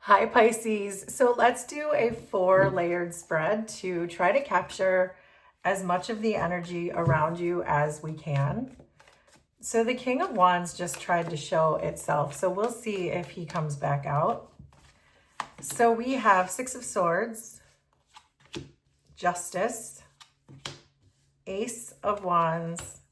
Hi Pisces. So let's do a 4-layered spread to try to capture as much of the energy around you as we can. So the King of Wands just tried to show itself. So we'll see if he comes back out. So we have 6 of Swords, Justice, Ace of Wands,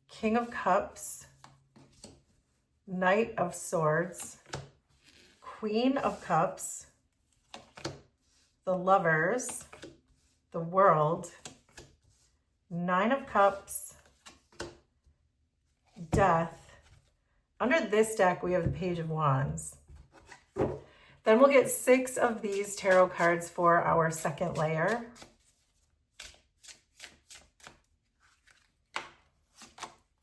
King of Cups, Knight of Swords, Queen of Cups, the Lovers, the World, 9 of Cups, Death. Under this deck, we have the Page of Wands. Then we'll get 6 of these tarot cards for our second layer.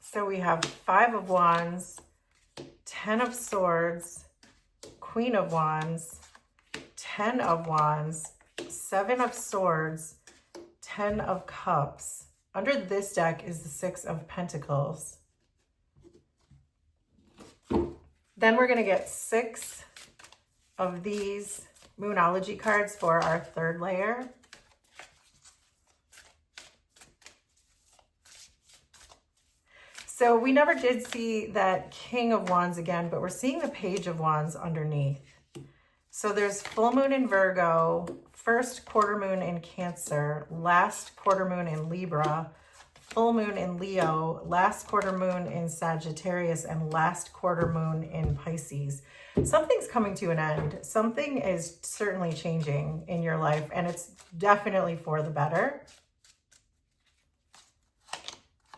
So we have 5 of Wands, 10 of Swords, Queen of Wands, 10 of Wands, 7 of Swords, 10 of Cups. Under this deck is the 6 of Pentacles. Then we're going to get 6 of these Moonology cards for our third layer. So we never did see that King of Wands again, but we're seeing the Page of Wands underneath. So there's full moon in Virgo, first quarter moon in Cancer, last quarter moon in Libra, full moon in Leo, last quarter moon in Sagittarius, and last quarter moon in Pisces. Something's coming to an end. Something is certainly changing in your life, and it's definitely for the better.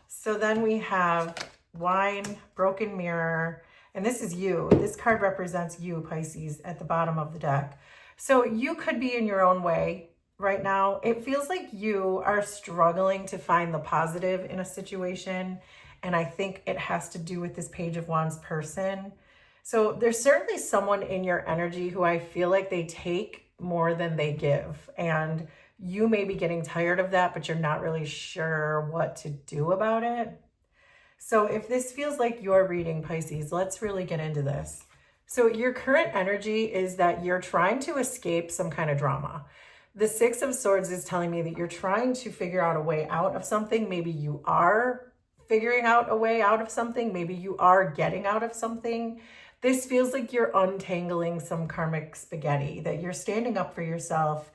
So then we have Wine, Broken Mirror, and this is you. This card represents you, Pisces, at the bottom of the deck. So you could be in your own way right now. It feels like you are struggling to find the positive in a situation, and I think it has to do with this Page of Wands person. So there's certainly someone in your energy who I feel like they take more than they give, and you may be getting tired of that, but you're not really sure what to do about it. So if this feels like your reading, Pisces, let's really get into this. So your current energy is that you're trying to escape some kind of drama. The 6 of Swords is telling me that you're trying to figure out a way out of something. Maybe you are figuring out a way out of something. Maybe you are getting out of something. This feels like you're untangling some karmic spaghetti, that you're standing up for yourself.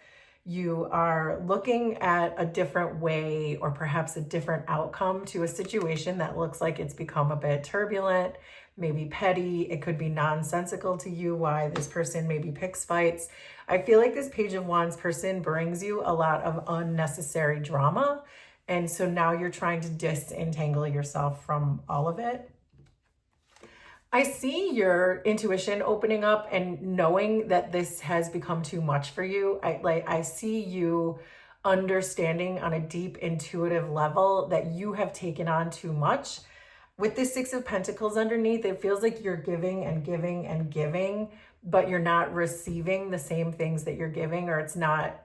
You are looking at a different way or perhaps a different outcome to a situation that looks like it's become a bit turbulent, maybe petty. It could be nonsensical to you why this person maybe picks fights. I feel like this Page of Wands person brings you a lot of unnecessary drama. And so now you're trying to disentangle yourself from all of it. I see your intuition opening up and knowing that this has become too much for you. I see you understanding on a deep intuitive level that you have taken on too much. With this 6 of Pentacles underneath, it feels like you're giving and giving and giving, but you're not receiving the same things that you're giving, or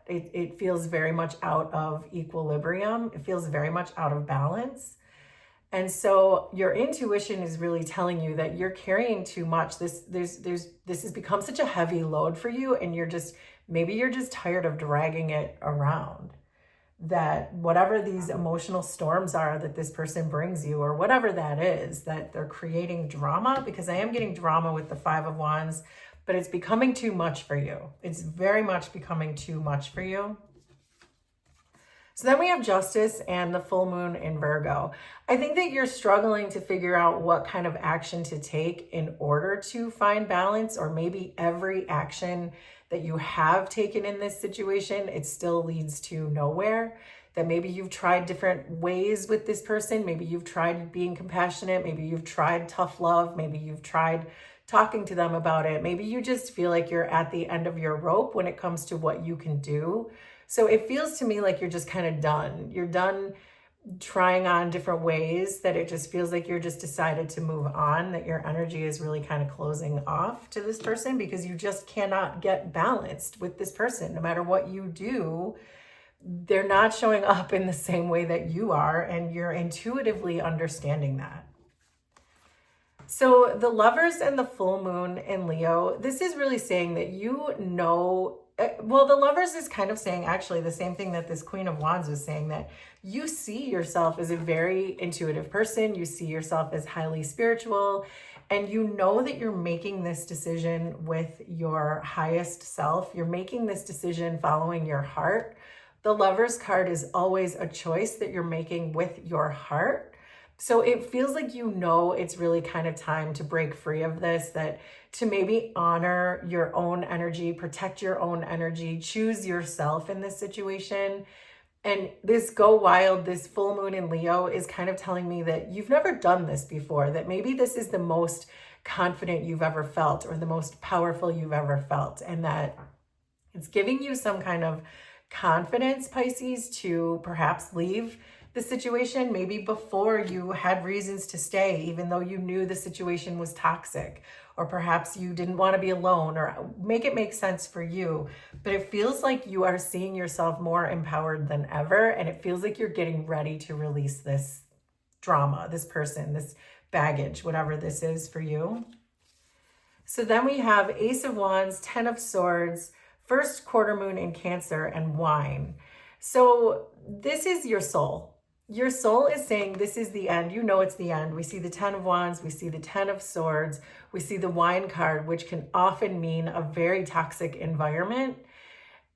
it feels very much out of equilibrium. It feels very much out of balance. And so your intuition is really telling you that you're carrying too much. This has become such a heavy load for you, and maybe you're just tired of dragging it around. That whatever these emotional storms are that this person brings you, or whatever that is, that they're creating drama, because I am getting drama with the 5 of Wands, but it's becoming too much for you. It's very much becoming too much for you. So then we have Justice and the full moon in Virgo. I think that you're struggling to figure out what kind of action to take in order to find balance, or maybe every action that you have taken in this situation, it still leads to nowhere. That maybe you've tried different ways with this person. Maybe you've tried being compassionate. Maybe you've tried tough love. Maybe you've tried talking to them about it. Maybe you just feel like you're at the end of your rope when it comes to what you can do. So it feels to me like you're just kind of done. You're done trying on different ways, that it just feels like you're just decided to move on, that your energy is really kind of closing off to this person because you just cannot get balanced with this person. No matter what you do, they're not showing up in the same way that you are, and you're intuitively understanding that. So the Lovers and the full moon in Leo, this is really saying that well, the Lovers is kind of saying actually the same thing that this Queen of Wands was saying, that you see yourself as a very intuitive person. You see yourself as highly spiritual, and you know that you're making this decision with your highest self. You're making this decision following your heart. The Lovers card is always a choice that you're making with your heart. So it feels like it's really kind of time to break free of this, that to maybe honor your own energy, protect your own energy, choose yourself in this situation. And this go wild, this full moon in Leo is kind of telling me that you've never done this before, that maybe this is the most confident you've ever felt or the most powerful you've ever felt, and that it's giving you some kind of confidence, Pisces, to perhaps leave the situation maybe before you had reasons to stay, even though you knew the situation was toxic, or perhaps you didn't want to be alone, or make it make sense for you. But it feels like you are seeing yourself more empowered than ever, and it feels like you're getting ready to release this drama, this person, this baggage, whatever this is for you. So then we have Ace of Wands, 10 of Swords, first quarter moon in Cancer, and wine. So this is your soul. Your soul is saying this is the end. You know it's the end. We see the 10 of Wands, we see the 10 of Swords, we see the wine card, which can often mean a very toxic environment.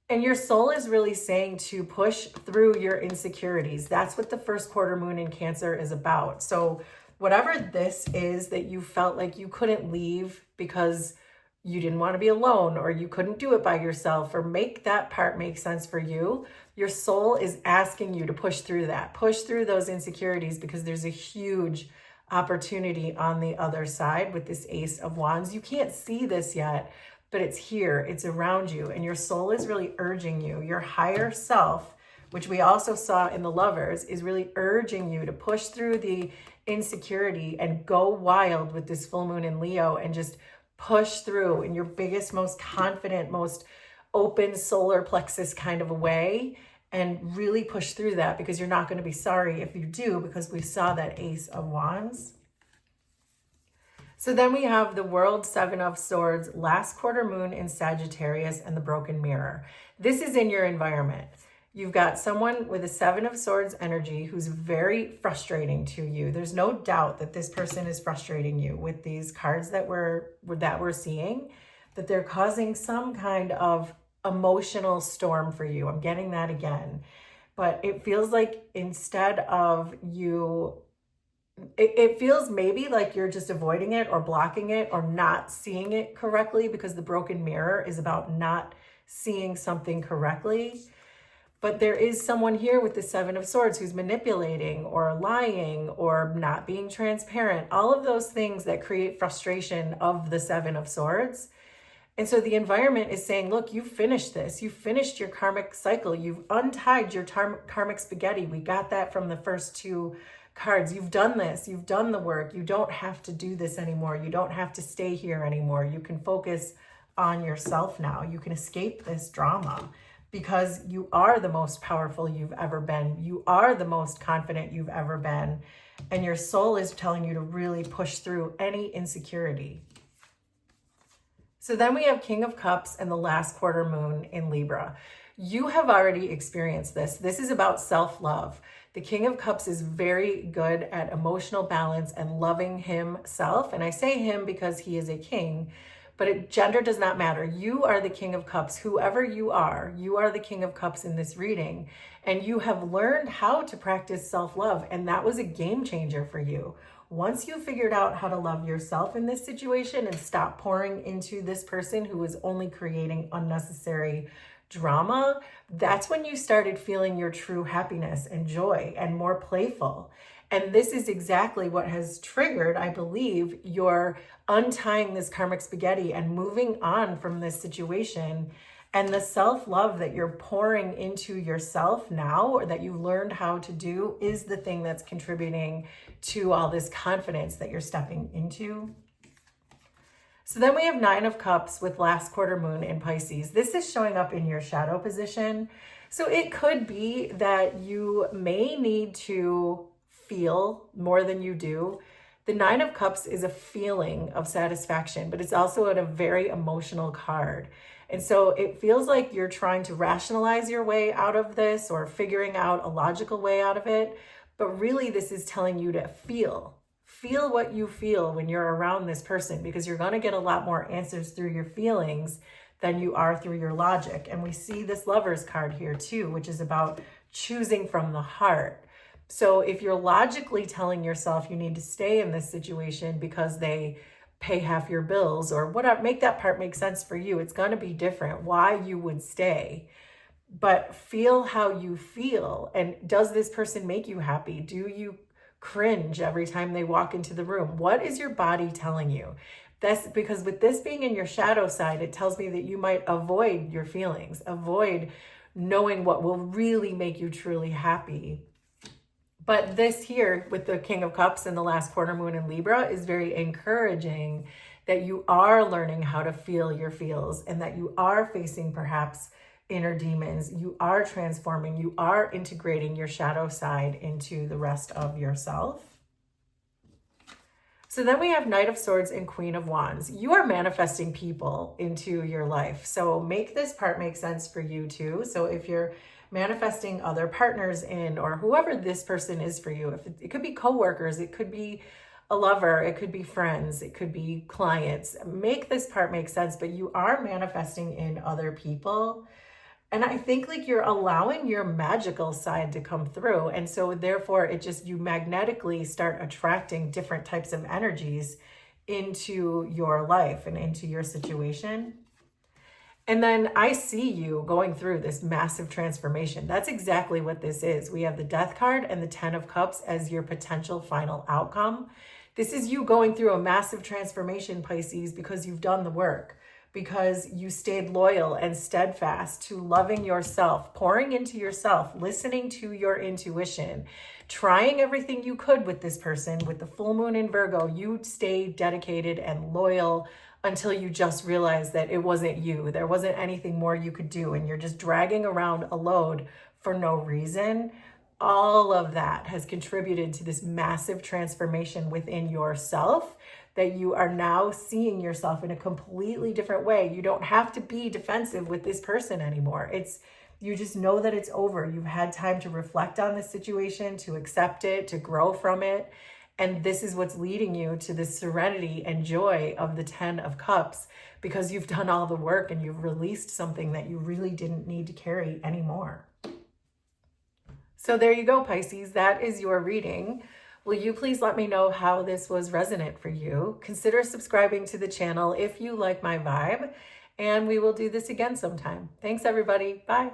And your soul is really saying to push through your insecurities. That's what the first quarter moon in Cancer is about. So whatever this is that you felt like you couldn't leave because you didn't want to be alone, or you couldn't do it by yourself, or make that part make sense for you, your soul is asking you to push through that, push through those insecurities, because there's a huge opportunity on the other side with this Ace of Wands. You can't see this yet, but it's here, it's around you, and your soul is really urging you. Your higher self, which we also saw in the Lovers, is really urging you to push through the insecurity and go wild with this full moon in Leo, and just push through in your biggest, most confident, most open solar plexus kind of a way, and really push through that, because you're not going to be sorry if you do, because we saw that Ace of Wands. So then we have the World, 7 of Swords, last quarter moon in Sagittarius, and the broken mirror. This is in your environment. You've got someone with a 7 of Swords energy who's very frustrating to you. There's no doubt that this person is frustrating you with these cards that we're seeing, that they're causing some kind of emotional storm for you. I'm getting that again. But it feels like instead of you, it feels maybe like you're just avoiding it or blocking it or not seeing it correctly, because the broken mirror is about not seeing something correctly. But there is someone here with the 7 of Swords who's manipulating or lying or not being transparent, all of those things that create frustration of the 7 of Swords. And so the environment is saying, look, you finished this. You finished your karmic cycle. You've untied your karmic spaghetti. We got that from the first two cards. You've done this. You've done the work. You don't have to do this anymore. You don't have to stay here anymore. You can focus on yourself now. You can escape this drama, because you are the most powerful you've ever been. You are the most confident you've ever been. And your soul is telling you to really push through any insecurity. So then we have King of Cups and the last quarter moon in Libra. You have already experienced this. This is about self-love. The King of Cups is very good at emotional balance and loving himself. And I say him because he is a king, but gender does not matter. You are the King of Cups. Whoever you are the King of Cups in this reading. And you have learned how to practice self-love. And that was a game changer for you. Once you figured out how to love yourself in this situation and stop pouring into this person who is only creating unnecessary drama, that's when you started feeling your true happiness and joy and more playful. And this is exactly what has triggered, I believe, your untying this karmic spaghetti and moving on from this situation. And the self-love that you're pouring into yourself now, or that you've learned how to do, is the thing that's contributing to all this confidence that you're stepping into. So then we have 9 of Cups with last quarter moon in Pisces. This is showing up in your shadow position. So it could be that you may need to feel more than you do. The Nine of Cups is a feeling of satisfaction, but it's also a very emotional card. And so it feels like you're trying to rationalize your way out of this or figuring out a logical way out of it. But really, this is telling you to feel what you feel when you're around this person, because you're going to get a lot more answers through your feelings than you are through your logic. And we see this Lovers card here too, which is about choosing from the heart. So if you're logically telling yourself you need to stay in this situation because they pay half your bills or whatever, make that part make sense for you. It's going to be different why you would stay. But feel how you feel. And does this person make you happy? Do you cringe every time they walk into the room? What is your body telling you? That's because with this being in your shadow side, it tells me that you might avoid your feelings, avoid knowing what will really make you truly happy. But this here with the King of Cups and the last quarter moon in Libra is very encouraging that you are learning how to feel your feels and that you are facing perhaps inner demons. You are transforming, you are integrating your shadow side into the rest of yourself. So then we have Knight of Swords and Queen of Wands. You are manifesting people into your life. So make this part make sense for you too. So if you're manifesting other partners in, or whoever this person is for you, if it could be coworkers, it could be a lover, it could be friends, it could be clients. Make this part make sense, but you are manifesting in other people. And I think like you're allowing your magical side to come through. And so therefore it just, you magnetically start attracting different types of energies into your life and into your situation. And then I see you going through this massive transformation. That's exactly what this is. We have the Death card and the Ten of Cups as your potential final outcome. This is you going through a massive transformation, Pisces, because you've done the work, because you stayed loyal and steadfast to loving yourself, pouring into yourself, listening to your intuition, trying everything you could with this person. With the full moon in Virgo, you stayed dedicated and loyal until you just realized that it wasn't you. There wasn't anything more you could do, and you're just dragging around a load for no reason. All of that has contributed to this massive transformation within yourself, that you are now seeing yourself in a completely different way. You don't have to be defensive with this person anymore. You just know that it's over. You've had time to reflect on this situation, to accept it, to grow from it. And this is what's leading you to the serenity and joy of the Ten of Cups, because you've done all the work and you've released something that you really didn't need to carry anymore. So there you go, Pisces. That is your reading. Will you please let me know how this was resonant for you? Consider subscribing to the channel if you like my vibe, and we will do this again sometime. Thanks, everybody. Bye.